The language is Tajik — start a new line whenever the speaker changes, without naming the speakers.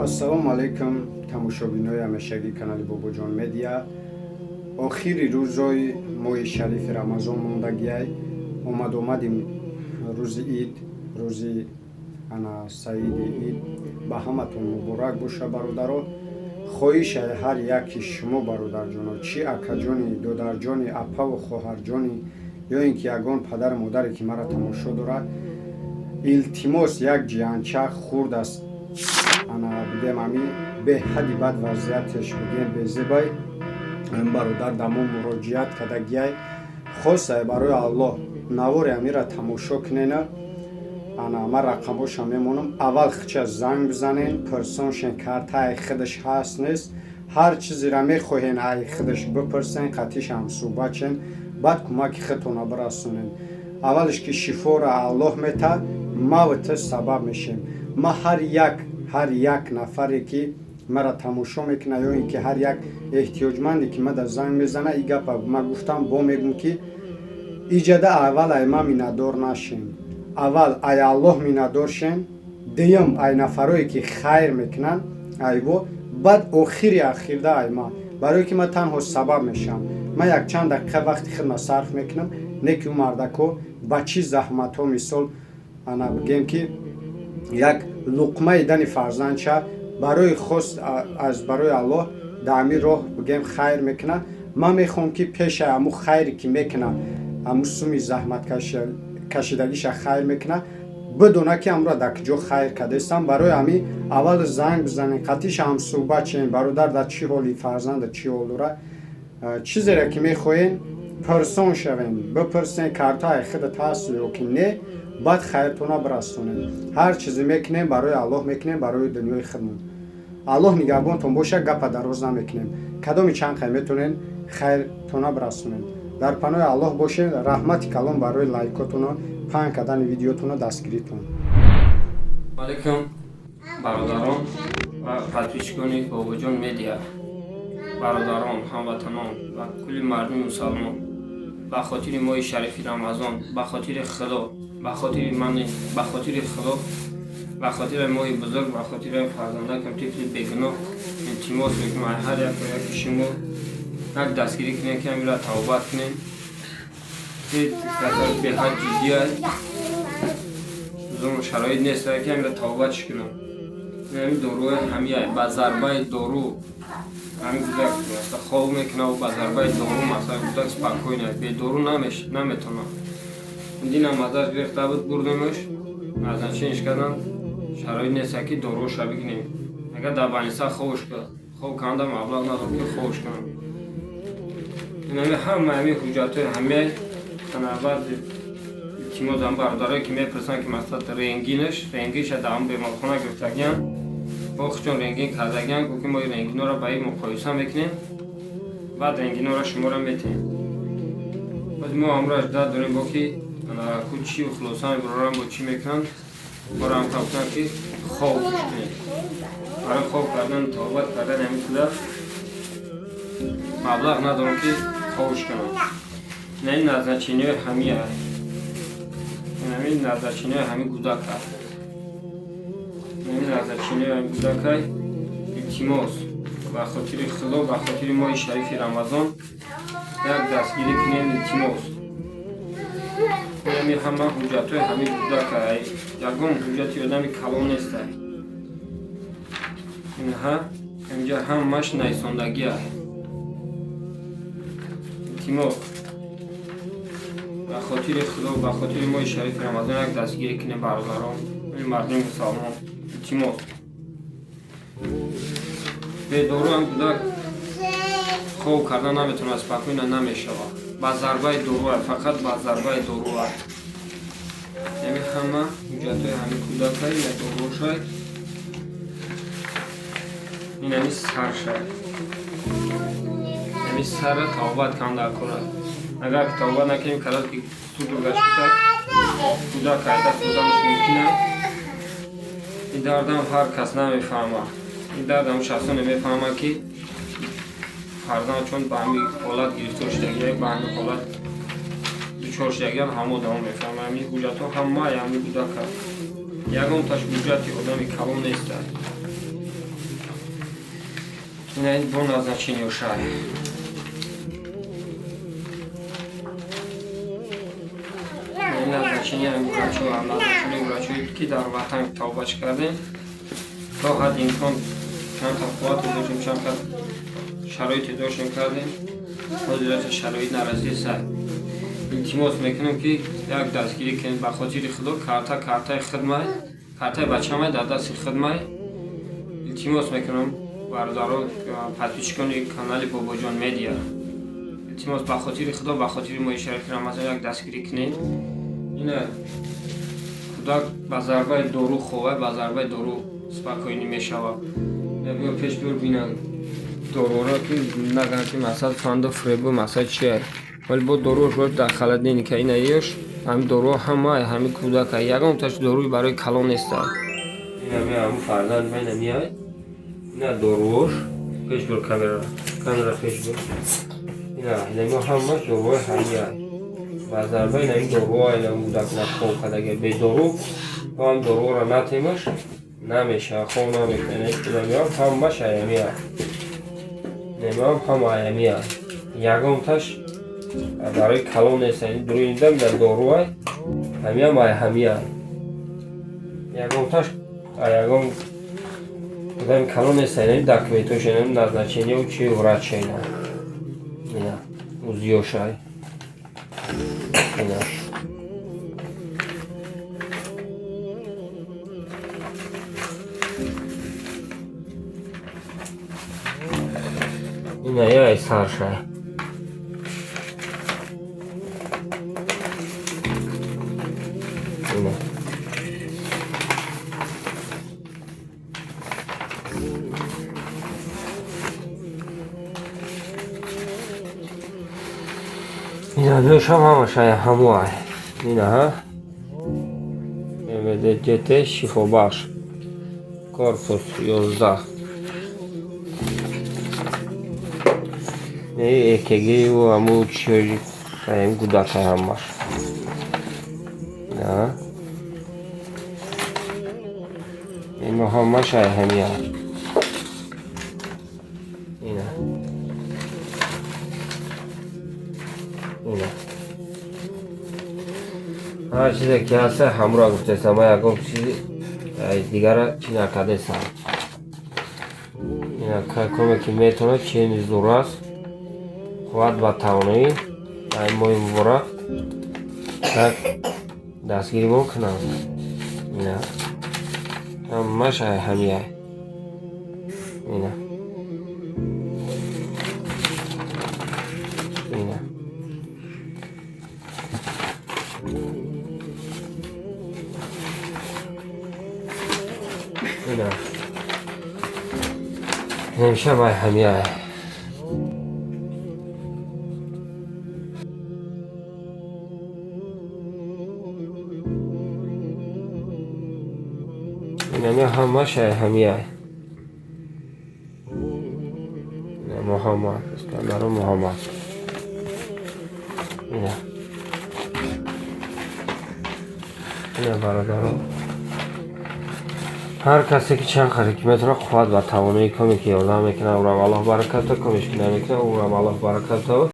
ассалому алайкум тамошобинои ҳамешагии канали Бобоҷон медиа. Охири рӯзои моҳи шарифи рамазон мондагиай омадим рӯзи ид, рӯзи саиди ид ба ҳаматон муборак боша бародаро. хоҳишаи ҳар яки шумо бародарҷоно, чӣ акаҷони, додарҷони, апаву хоҳарҷони ё ин ки ягон падару модаре ки мара тамошо дорад, илтимос як ҷиянча хурд аст бигем ами беҳади бад вазъиятеш бигем безебай бародар дамо муроҷиат кардагиай хосае барои Аллоҳ навори амира тамошо кунена. Ман рақамоша мемонам. Аввал хича занг бизанен, пурсоншен карта ай худаш ҳаст нест, ҳар чизеро мехоҳен ай худаш бипурсен, қатиш ҳамсӯҳбатшен, баъд кӯмаки худтона бирасонен. Аввалш ки шифора Аллоҳ мета, ма ва ту сабаб мешем. Ма ҳар як нафаре ки мара тамошо мекуна ё ин ки ҳар як эҳтиёҷманде ки мада занг мезана, и гапа ма гуфтам бо мегӯм ки иҷада аввал ай ма миннатдор нашем, аввал ай Аллоҳ миннатдор шем, дуюм ай нафарое ки хайр мекунанд айво, баъд охири ахирда ай ма, барое ки ма танҳо сабаб мешавам. Ма якчанд дақиқа вақти худма сарф мекунам, не ки ӯ мардако ба чӣ заҳматҳо мисол бигем ки як луқмаи дани фарзандша барои хос аз барои Аллоҳ дар ҳамин роҳ бигем хайр мекуна. Ман мехоҳам ки пеша ҳамун хайре ки мекуна, ҳамун суми заҳматкашидагиша хайр мекуна, бидона ки амро дар куҷо хайр кардастам. Барои ҳамин аввал занг бизанем, қатиша ҳамсӯҳбат шавем, бародар дар чӣ ҳоли, фарзанд дар чӣ ҳол дорад, чизеро ки мехоҳем пурсон шавем, бипурсен картаи худат ҳаст ё ки не, баъд хайртона бирасонем. Ҳар чизе мекунем барои Аллоҳ мекунем, барои дунёи худмон. Аллоҳ нигаҳбонтон бошад, гапа дароз намекунем. Кадоми чанд қай метонен хайртона бирасонем. дар паноҳи Аллоҳ бошед. Раҳмати калон барои лайкотуно, паҳн кардани видеотуно дастгиритон.
алайкум бародарон ва подписчикони Бобоҷон медиа, бародарон, ҳамватанон ва кулли мардуми мусалмон, ба хотири моҳи шарифи Рамазон, ба хотири Худо, ба хотири мани, ба хотири Худо, ба хотири моҳи бузург, ба хотири фарзандакам тифли бегуноҳ илтимос мекунам ҳар яки шумо як дастгирӣ кунем ки амира тавбат кунем. беҳад ҷиддӣ аст, зум шароит нест ки амира тавбатш кунам. ҳамин дору ҳамия ба зарбаи дору ҳамин гудак масла хоб мекунам, ба зарбаи дору масла гудак спокойна бе дору наметонам. динам мазаш гирифта буд, бурдемш назначениш кардам, шароит нест ки доруша бигирем. агар дар больница хоб канда маблағ надорам ки хобш кунам. ҳама ҳамин ҳуҷҷатҳои ҳамаи танавбаъди илтимосам бародарое ки мепурсанд ки масалан ренгиша дар ҳамн беморхона гирифтагиям, бо хичон ренгин кардагиям, гӯки мо ренгиноро ба ин муқоиса мекунем, баъд ренгиноро шуморо метиҳем. баъд мо амроаш дард дорем бо ки чӣ хулосаи бурорам бо чӣ мекунанд, боро ҳам кафтам ки хоб кунем. барои хоб кардан тавбат кардан ҳамин куда маблағ надорам ки хобш кунам. ин назначениҳои ҳамин аст, ин назначениҳои ҳамин гудак аст. ин назначениҳои ҳамин гудакай илтимос ба хотири Худо, ба хотири моҳи шарифи Рамазон як дастгирӣ кунем, илтимос. ин ҳама ҳуҷҷатҳои ҳамин гудакай, ягон ҳуҷҷати одами калон нестай. инҳа инҷа ҳамаш нависондагӣ аст. илтимос ба хотири Худо, ба хотири моҳи шарифи Рамазон як дастгирӣ кунем бародарон, мардуми мусалмон. илтимос бедору ҳам гудак хоб кардан наметавонад, спокойна намешавад. ба зарбаи дору аст, фақат ба зарбаи дору аст. ҳамин ҳама ҳуҷҷатҳои ҳамин кӯдакай я дорушай, ин ҳамин саршай. ҳамин сарра тавбат камда кунад. агар ки тавбат накунем кадад ки суdur гашта кӯдак айда сӯзамаш мумкин аст. ин дардам ҳар кас намефаҳмад. ин дардам шахсоне мефаҳмад ки фарзанд чун ба ҳамин ҳолат гирифтор шудагиак, ба ҳамин ҳолат дучор шудагиак, ҳамо одамон мефаҳмад. ҳамин ҳуҷҷатҳо ҳамаи ҳамин кӯдак аст. ягон таш ҳуҷҷати одами калон нест. این با назначение ушай. این назначение врачу که در وطن توبهش کردیم تا حد امکان چند تا قوت داشتیم، چند تا شرایطی داشتیم کردیم حضرت شرایط نرسید سر التماس میکنم که یک دستگیری کنید به خاطر خدا کارت خدمت کارت بچه‌م در دست خدمت التماس میکنم برادران پادپیچکان کانال باباجان مدیا التماس به خاطر خدا به خاطر ماه شریف رمضان یک دستگیری کنید. این خدا با ضربه دارو خوبه با ضربه دارو سپاکوینی میشود. بیا پیش بیار بینم دارو را که نگن که مثلا فاند فریبو مثلا چیه ولی با دارو شد دخالت نینی که این ایش همین دارو همین کودک یکم تاش داروی برای کلان نیست. این همین فرزند من نمیاد نه داروش پیش بیار کامera پیش بیار این همه داروی همیه و ضربه این داروهای این کودک نخواه کد اگر به دارو هم دارو را نتیمش نمیشه خواه نمیکنه همش همیه هم همیه یکم تاش برای کلان نیست این درویندم در داروهای همیه یکم تاش یکم کدام کلان نیست این دکمیتوش این назначение و چی врач این узیوشای این ای سرشای این همیشه همش همواه این ها جت شفا بخش کارپوس 11 EKG و همو چیزی این کودک همش نه این همش همیه هر چیزی که هست همراه گفته ما یکم چیزی دیگر چی نکرده سر این کمکی میتونه چی زور است خواهد با توانایی این مای مبارک دستگیری بکنم این همش همیه این نمیشه مای همیه این همش همیه محمد اسکندر محمد این برادران هر کسی که چند خرید میتونه خواهد و توانایی کمی که یادم میکنه او را الله برکت کنه، کمیش که نمیکنه او را الله برکت